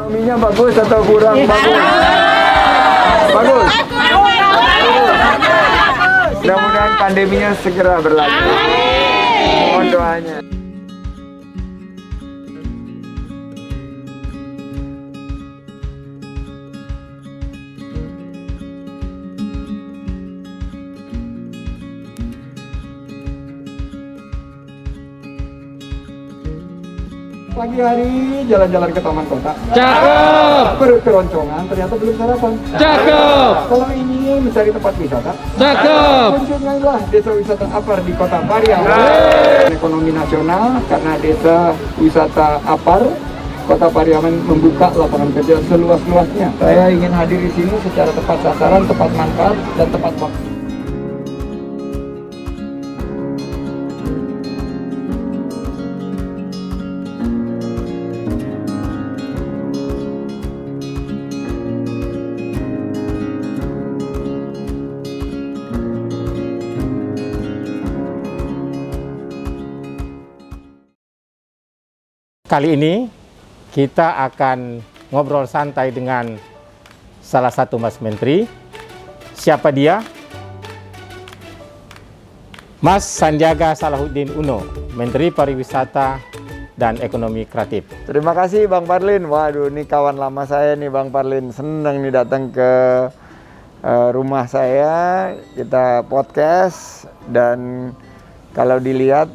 Ekonominya bagus atau kurang bagus? Bagus. Mudah-mudahan pandeminya segera berlalu. Mohon doanya. Pagi hari jalan-jalan ke taman kota. Cakep. Perut keroncongan, ternyata belum sarapan. Cakep. Kalau ini mencari tempat wisata. Cakep. Kunjungilah desa wisata Apar di Kota Pariaman. Ekonomi nasional karena desa wisata Apar, Kota Pariaman membuka lapangan kerja seluas-luasnya. Saya ingin hadir di sini secara tepat sasaran, tepat manfaat, dan tepat waktu. Kali ini kita akan ngobrol santai dengan salah satu Mas Menteri. Siapa dia? Mas Sandiaga Salahuddin Uno, Menteri Pariwisata dan Ekonomi Kreatif. Terima kasih Bang Parlin. Waduh, ini kawan lama saya nih Bang Parlin. Senang nih datang ke rumah saya. Kita podcast dan kalau dilihat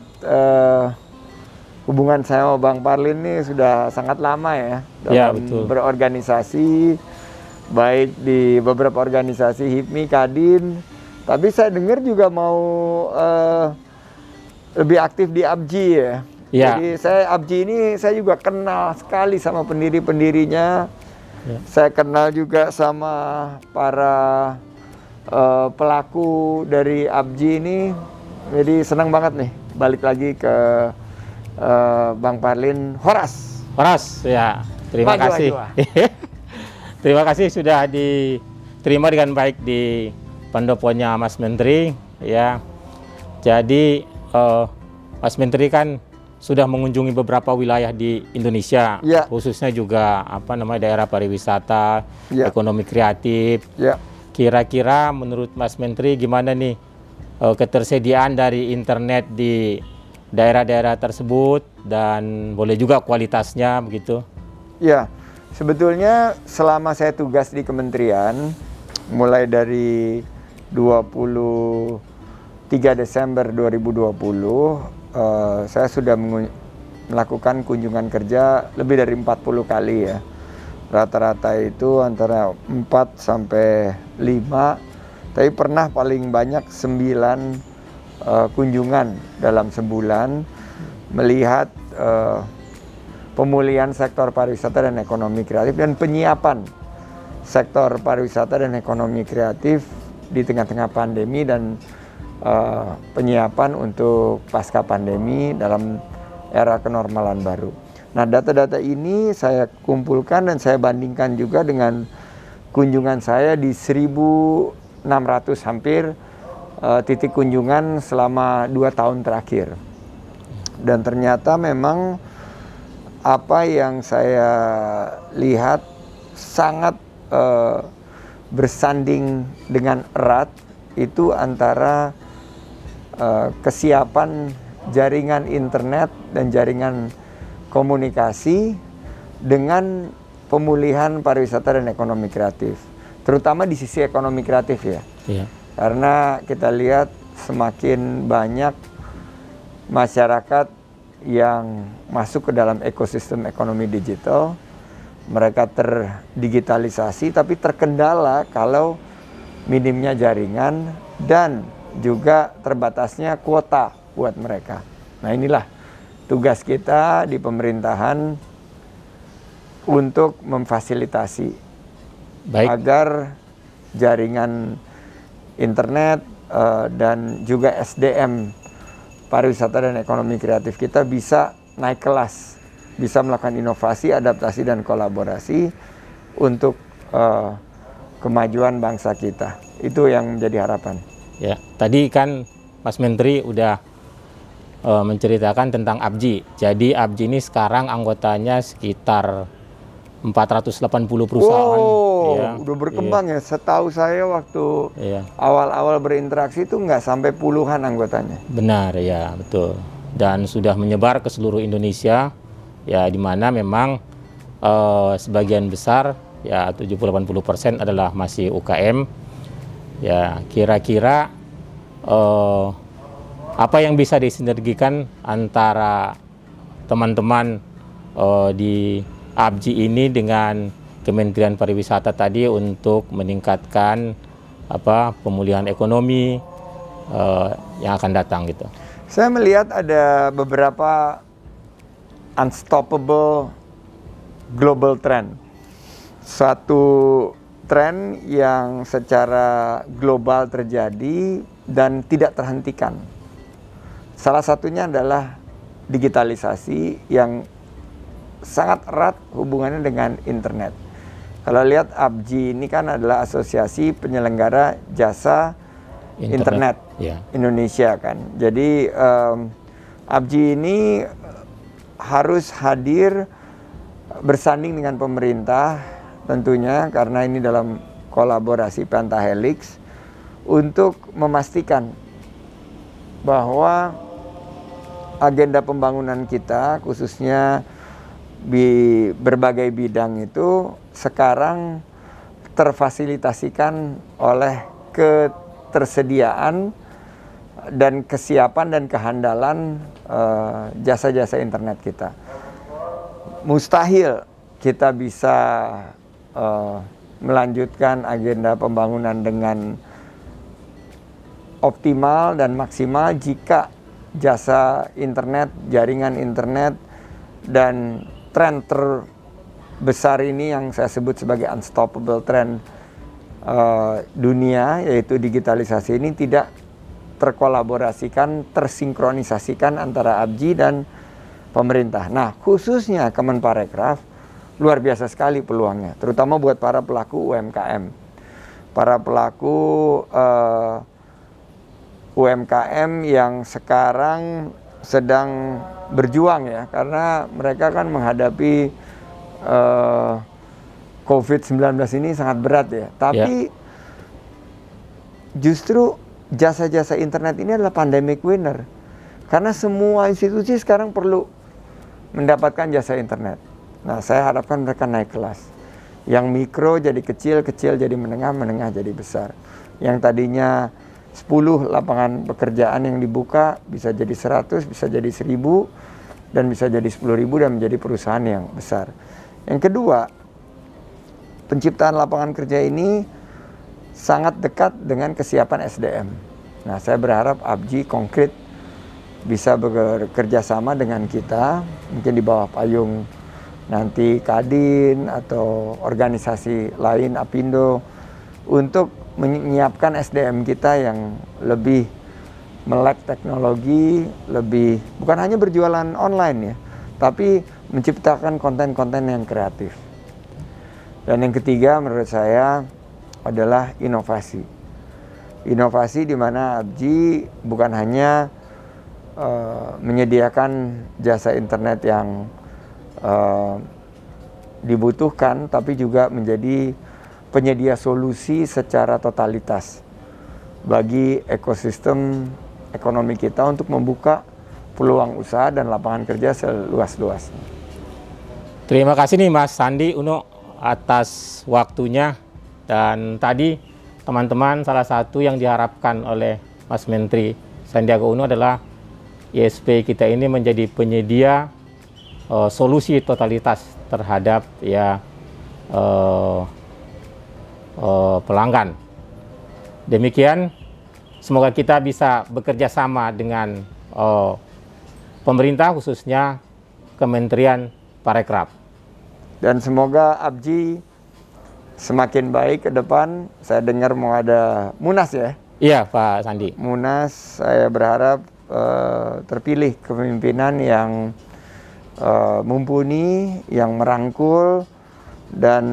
hubungan saya sama Bang Parlin ini sudah sangat lama ya dalam betul. Berorganisasi, baik di beberapa organisasi HIPMI, Kadin. Tapi saya dengar juga mau lebih aktif di ABJI ya. Jadi saya ABJI ini saya juga kenal sekali sama pendiri-pendirinya. Saya kenal juga sama para pelaku dari ABJI ini. Jadi senang banget nih balik lagi ke Bang Parlin. Horas ya, terima kasih. Terima kasih sudah diterima dengan baik di pendoponya Mas Menteri ya. Jadi Mas Menteri kan sudah mengunjungi beberapa wilayah di Indonesia, khususnya juga daerah pariwisata, ekonomi kreatif. Kira-kira menurut Mas Menteri gimana nih ketersediaan dari internet di daerah-daerah tersebut dan boleh juga kualitasnya begitu? Ya, sebetulnya selama saya tugas di kementerian, mulai dari 23 Desember 2020, saya sudah melakukan kunjungan kerja lebih dari 40 kali ya. Rata-rata itu antara 4 sampai 5, tapi pernah paling banyak 9 kunjungan dalam sebulan melihat pemulihan sektor pariwisata dan ekonomi kreatif dan penyiapan sektor pariwisata dan ekonomi kreatif di tengah-tengah pandemi dan penyiapan untuk pasca pandemi dalam era kenormalan baru. Nah, data-data ini saya kumpulkan dan saya bandingkan juga dengan kunjungan saya di 1.600 hampir titik kunjungan selama 2 tahun terakhir. Dan ternyata memang apa yang saya lihat sangat bersanding dengan erat itu antara kesiapan jaringan internet dan jaringan komunikasi dengan pemulihan pariwisata dan ekonomi kreatif. Terutama di sisi ekonomi kreatif ya. Karena kita lihat semakin banyak masyarakat yang masuk ke dalam ekosistem ekonomi digital, mereka terdigitalisasi tapi terkendala kalau minimnya jaringan dan juga terbatasnya kuota buat mereka. Nah, inilah tugas kita di pemerintahan untuk memfasilitasi agar jaringan internet dan juga SDM pariwisata dan ekonomi kreatif kita bisa naik kelas, bisa melakukan inovasi, adaptasi dan kolaborasi untuk kemajuan bangsa kita. Itu yang menjadi harapan. Ya, tadi kan Mas Menteri udah menceritakan tentang ABJI. Jadi ABJI ini sekarang anggotanya sekitar 480 perusahaan. Wow, Ya, udah berkembang ya. Setahu saya waktu awal-awal berinteraksi itu nggak sampai puluhan anggotanya. Benar, ya, betul. Dan sudah menyebar ke seluruh Indonesia, ya, di mana memang sebagian besar, ya 70-80% adalah masih UKM. Ya, kira-kira apa yang bisa disinergikan antara teman-teman di ABJI ini dengan Kementerian Pariwisata tadi untuk meningkatkan pemulihan ekonomi yang akan datang gitu. Saya melihat ada beberapa unstoppable global trend. Suatu tren yang secara global terjadi dan tidak terhentikan. Salah satunya adalah digitalisasi yang sangat erat hubungannya dengan internet. Kalau lihat ABJI ini kan adalah Asosiasi Penyelenggara Jasa Internet Indonesia kan. Jadi ABJI ini harus hadir bersanding dengan pemerintah tentunya karena ini dalam kolaborasi Pentahelix untuk memastikan bahwa agenda pembangunan kita khususnya di berbagai bidang itu sekarang terfasilitasikan oleh ketersediaan dan kesiapan dan kehandalan jasa-jasa internet kita. Mustahil kita bisa melanjutkan agenda pembangunan dengan optimal dan maksimal jika jasa internet, jaringan internet, dan tren terbesar ini yang saya sebut sebagai unstoppable trend dunia, yaitu digitalisasi ini tidak terkolaborasikan, tersinkronisasikan antara ABJI dan pemerintah. Nah, khususnya Kemenparekraf, luar biasa sekali peluangnya, terutama buat para pelaku UMKM. Para pelaku UMKM yang sekarang sedang berjuang ya, karena mereka kan menghadapi COVID-19 ini sangat berat ya. Tapi justru jasa-jasa internet ini adalah pandemic winner. Karena semua institusi sekarang perlu mendapatkan jasa internet. Nah, saya harapkan mereka naik kelas. Yang mikro jadi kecil, kecil jadi menengah, menengah jadi besar. Yang tadinya 10 lapangan pekerjaan yang dibuka bisa jadi 100, bisa jadi 1000, dan bisa jadi 10.000 dan menjadi perusahaan yang besar. Yang kedua, penciptaan lapangan kerja ini sangat dekat dengan kesiapan SDM. Nah, saya berharap ABJI konkret bisa bekerja sama dengan kita, mungkin di bawah payung nanti Kadin atau organisasi lain, Apindo, untuk menyiapkan SDM kita yang lebih melek teknologi, lebih bukan hanya berjualan online ya, tapi menciptakan konten-konten yang kreatif. Dan yang ketiga menurut saya adalah inovasi. Inovasi di mana ABJI bukan hanya menyediakan jasa internet yang dibutuhkan, tapi juga menjadi penyedia solusi secara totalitas bagi ekosistem ekonomi kita untuk membuka peluang usaha dan lapangan kerja seluas-luasnya. Terima kasih nih Mas Sandi Uno atas waktunya, dan tadi teman-teman salah satu yang diharapkan oleh Mas Menteri Sandiaga Uno adalah ISP kita ini menjadi penyedia solusi totalitas terhadap pelanggan. Demikian, semoga kita bisa bekerja sama dengan pemerintah, khususnya Kementerian Parekraf. Dan semoga ABJI semakin baik ke depan. Saya dengar mau ada Munas ya? Iya Pak Sandi. Munas, saya berharap terpilih kepemimpinan yang mumpuni, yang merangkul, dan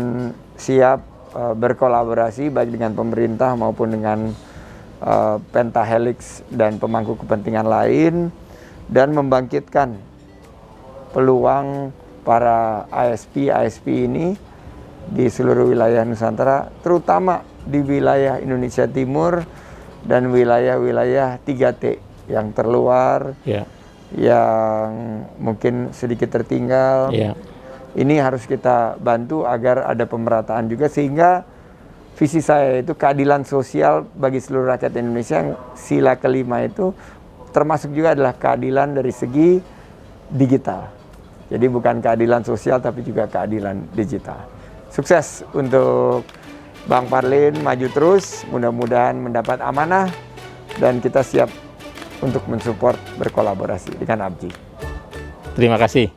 siap berkolaborasi baik dengan pemerintah maupun dengan Pentahelix dan pemangku kepentingan lain, dan membangkitkan peluang para ISP ini di seluruh wilayah Nusantara, terutama di wilayah Indonesia Timur dan wilayah-wilayah 3T yang terluar, yang mungkin sedikit tertinggal. Ini harus kita bantu agar ada pemerataan juga, sehingga visi saya itu keadilan sosial bagi seluruh rakyat Indonesia. Yang sila kelima itu termasuk juga adalah keadilan dari segi digital. Jadi bukan keadilan sosial tapi juga keadilan digital. Sukses untuk Bang Parlin, maju terus, mudah-mudahan mendapat amanah dan kita siap untuk mensupport berkolaborasi dengan ABJI. Terima kasih.